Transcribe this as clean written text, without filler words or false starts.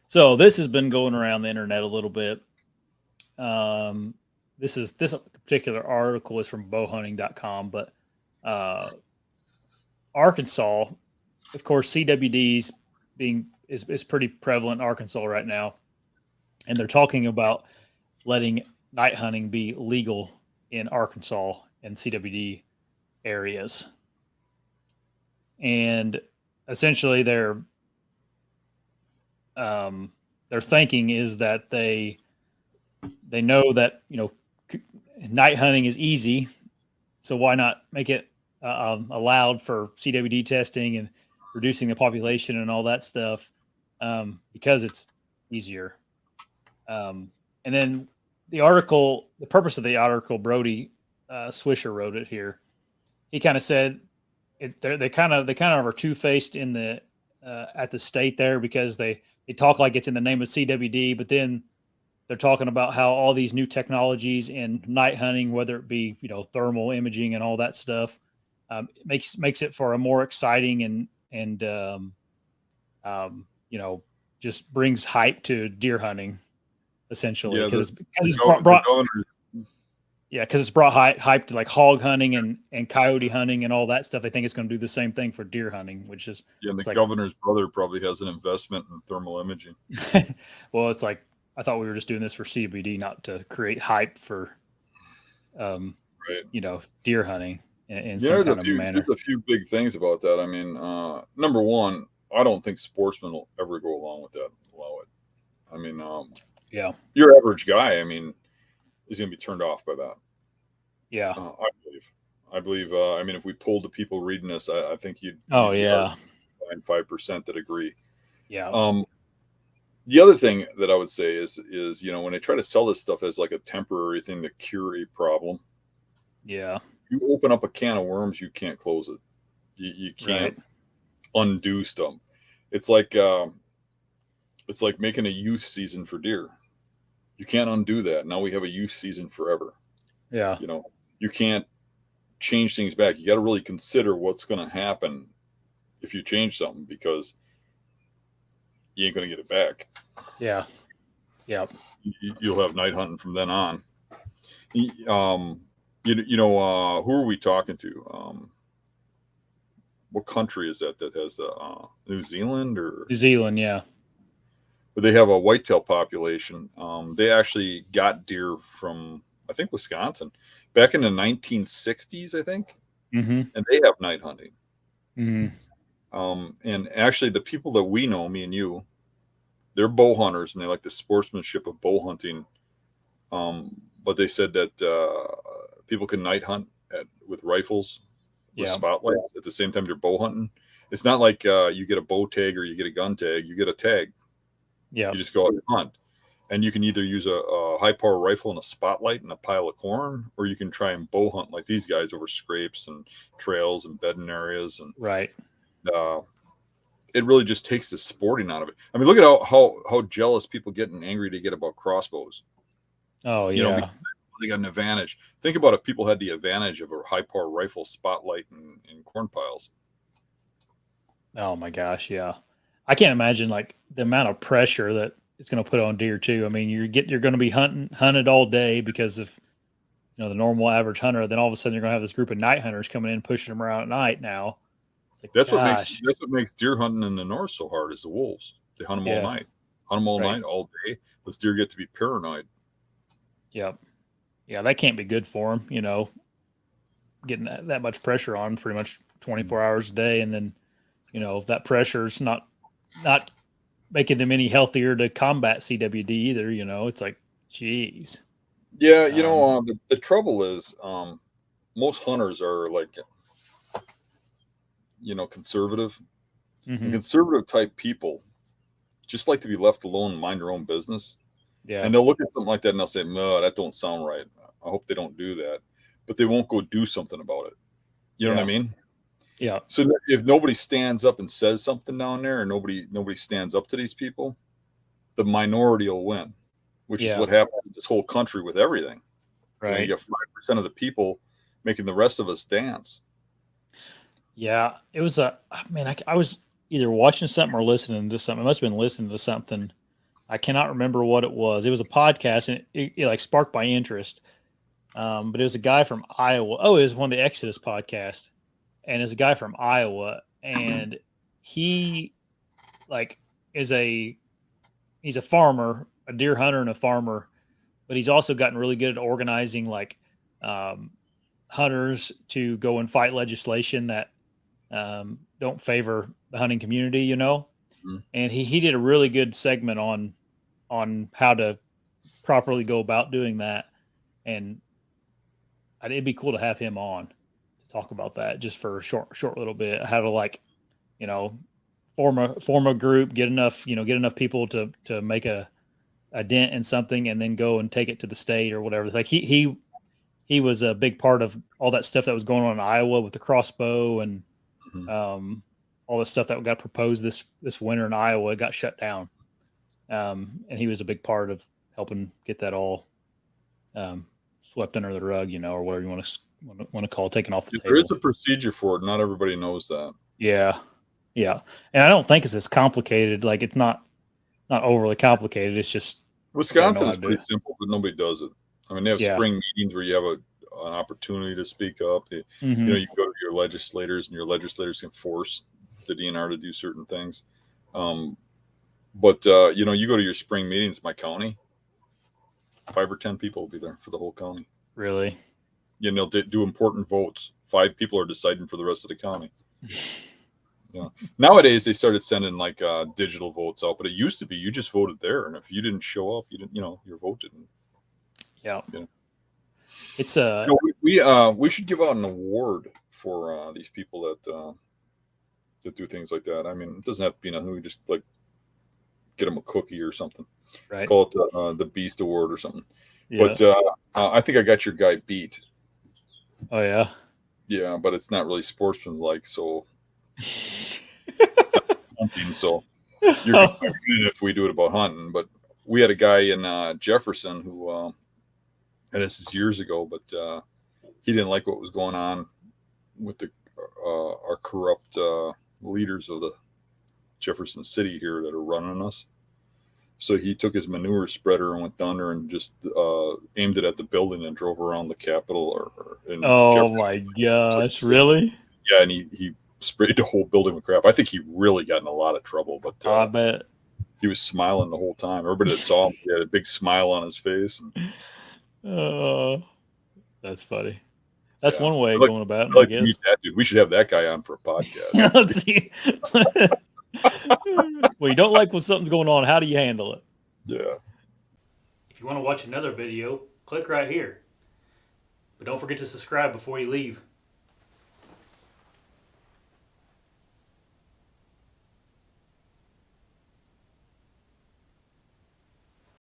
So this has been going around the internet a little bit. Um, this particular article is from bowhunting.com, but uh, Arkansas, of course, CWDs is pretty prevalent in Arkansas right now, and they're talking about letting night hunting be legal in Arkansas and CWD areas. And essentially, their thinking is that they know that night hunting is easy, so why not make it allowed for CWD testing and reducing the population and all that stuff, because it's easier. And then the purpose of the article, Brody Swisher wrote it here. He kind of said they kind of are two faced in the at the state there, because they talk like it's in the name of CWD, but then they're talking about how all these new technologies in night hunting, whether it be thermal imaging and all that stuff, makes it for a more exciting and um, you know just brings hype to deer hunting, essentially, Yeah, because the, it's the brought governor. yeah, because it's brought hype to like hog hunting and coyote hunting and all that stuff. They think it's going to do the same thing for deer hunting, which is Yeah, and the it's like, governor's brother probably has an investment in thermal imaging. well, it's like I thought we were just doing this for CBD, not to create hype for um, Right. deer hunting in Yeah, some kind of manner. there's a few big things about that. I mean, number one, I don't think sportsmen will ever go along with that. Allow it. I mean, Yeah, your average guy, I mean, is going to be turned off by that. yeah. I believe. I believe. I mean, if we polled the people reading this, I think Oh you'd be hard yeah, to find 5% that agree. yeah, Um, the other thing that I would say is when they try to sell this stuff as like a temporary thing to cure a problem, yeah. you open up a can of worms, you can't close it. You can't Right. undo stuff. It's it's like making a youth season for deer. You can't undo that. Now we have a youth season forever. Yeah, You know, you can't change things back. You got to really consider what's going to happen if you change something, because you ain't going to get it back. yeah, yeah. You'll have night hunting from then on. Um, who are we talking to? What country is that has New Zealand, or New Zealand. Yeah. but they have a whitetail population. They actually got deer from, I think, Wisconsin back in the 1960s, I think, Mm-hmm. and they have night hunting. Mm-hmm. And actually, the people that we know, me and you, they're bow hunters and they like the sportsmanship of bow hunting. But they said that people can night hunt with rifles with Yeah. spotlights at the same time you're bow hunting. It's not like you get a bow tag or you get a gun tag. You get a tag. Yeah. You just go out and hunt. And you can either use a high power rifle and a spotlight and a pile of corn, or you can try and bow hunt like these guys over scrapes and trails and bedding areas. And Right. uh, it really just takes the sporting out of it. I mean, look at how jealous people get and angry they get about crossbows. Oh Because yeah. they got an advantage. Think about if people had the advantage of a high power rifle, spotlight, and corn piles. Oh my gosh. Yeah. I can't imagine like the amount of pressure that it's going to put on deer too. I mean, you're going to be hunted all day because of the normal average hunter. Then all of a sudden you're going to have this group of night hunters coming in, pushing them around at night. Now it's like, gosh. That's what makes deer hunting in the north so hard is the wolves. They hunt them all Yeah. night, hunt them all Right. night, all day. Those deer get to be paranoid. Yep. Yeah. That can't be good for them. Getting that much pressure on pretty much 24 hours a day, and then that pressure is not making them any healthier to combat CWD either. It's like, geez. Yeah, Um, the trouble is, most hunters are like, conservative, and mhm. conservative type people just like to be left alone and mind their own business. Yeah. And they'll look at something like that and they'll say, "No, that don't sound right. I hope they don't do that," but they won't go do something about it. You know what I Yeah. mean? Yeah. So if nobody stands up and says something down there, and nobody stands up to these people, the minority will win, which is Yeah. what happens in this whole country with everything. You Right. get 5% of the people making the rest of us dance. Yeah. It was I was either watching something or listening to something. I must have been listening to something. I cannot remember what it was. It was a podcast, and it like sparked my interest. But it was a guy from Iowa. Oh, it was one of the Exodus podcast, and it's a guy from Iowa, and he like is he's a farmer, a deer hunter and a farmer, but he's also gotten really good at organizing like um, hunters to go and fight legislation that don't favor the hunting community, you know. Mhm. And he did a really good segment on how to properly go about doing that, and it'd be cool to have him on to talk about that just for a short little bit. How to like, you know, form a group, get enough people to make a dent in something, and then go and take it to the state or whatever. Like he was a big part of all that stuff that was going on in Iowa with the crossbow and Mhm. all the stuff that got proposed this winter in Iowa. It got shut down, and he was a big part of helping get that all swept under the rug, you know, or whatever you want to call it, taken off the Yeah, there is table. a procedure for it. Not everybody knows that. Yeah, yeah, and I don't think it's as complicated. Like it's not overly complicated. It's just you got to know Wisconsin how is to do pretty it. simple, but nobody does it. I mean, they have Yeah. spring meetings where you have an opportunity to speak up. Hmm. You go to your legislators, and your legislators can force the DNR to do certain things. Um, but you go to your spring meetings, in my county, 5 or 10 people will be there for the whole county. Really. You know, they'll do important votes. 5 people are deciding for the rest of the county. Yeah. Nowadays they started sending like digital votes out, but it used to be you just voted there, and if you didn't show up, you didn't. Your vote didn't. Yeah. You know. It's We should give out an award for these people that do things like that. I mean, it doesn't have to be nothing. We just like get them a cookie or something. right. Call it the Beast Award or something. Yeah. But I think I got your guy beat. Oh yeah. Yeah, but it's not really sportsmanlike, so hunting. So you're going to win if we do it about hunting. But we had a guy in Jefferson who, and this is years ago, but he didn't like what was going on with our corrupt leaders of the Jefferson City here that are running us. So he took his manure spreader and went down there and just aimed it at the building and drove around the Capitol or in Oh Jefferson. my gosh! Really? Yeah, and he sprayed the whole building with crap. I think he really got in a lot of trouble, but I bet. he was smiling the whole time. Everybody that saw him, he had a big smile on his face. And, Oh, that's funny. That's yeah, one way I'd of like, going about it, I'd I like to meet guess. that dude. We should have that guy on for a podcast. Let's see. Well, you don't like when something's going on. How do you handle it? Yeah. If you want to watch another video, click right here. But don't forget to subscribe before you leave.